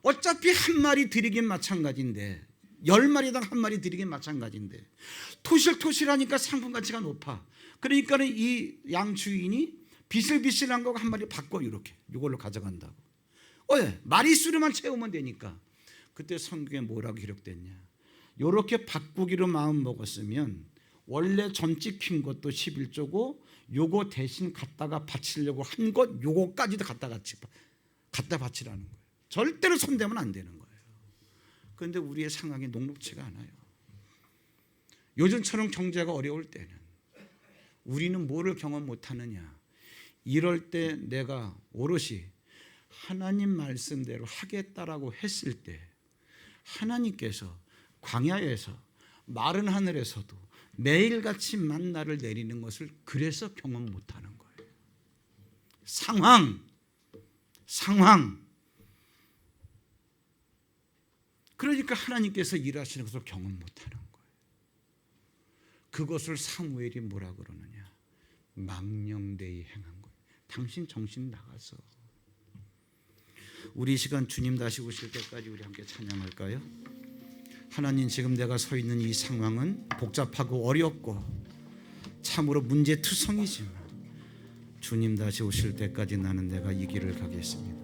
어차피 한 마리 드리긴 마찬가지인데 10마리당 한 마리 드리긴 마찬가지인데 토실토실하니까 상품 가치가 높아. 그러니까 이 양 주인이 비슬비슬한 거 한 마리 바꿔 이렇게 이걸로 가져간다고. 왜? 마리수로만 채우면 되니까. 그때 성경에 뭐라고 기록됐냐. 이렇게 바꾸기로 마음 먹었으면 원래 전 찍힌 것도 11조고 요거 대신 갖다가 바치려고 한 것 요거까지도 갖다 바치라는 거예요. 절대로 손대면 안 되는 거예요. 그런데 우리의 상황이 녹록치가 않아요. 요즘처럼 경제가 어려울 때는 우리는 뭐를 경험 못하느냐. 이럴 때 내가 오롯이 하나님 말씀대로 하겠다라고 했을 때 하나님께서 광야에서 마른 하늘에서도 매일같이 만나를 내리는 것을 그래서 경험 못하는 거예요. 상황. 그러니까 하나님께서 일하시는 것을 경험 못하는 거예요. 그것을 사무엘이 뭐라 그러느냐. 망령되이 행한 거예요. 당신 정신 나가서. 우리 시간 주님 다시 오실 때까지 우리 함께 찬양할까요? 하나님, 지금 내가 서 있는 이 상황은 복잡하고 어렵고 참으로 문제투성이지만 주님 다시 오실 때까지 나는 내가 이 길을 가겠습니다.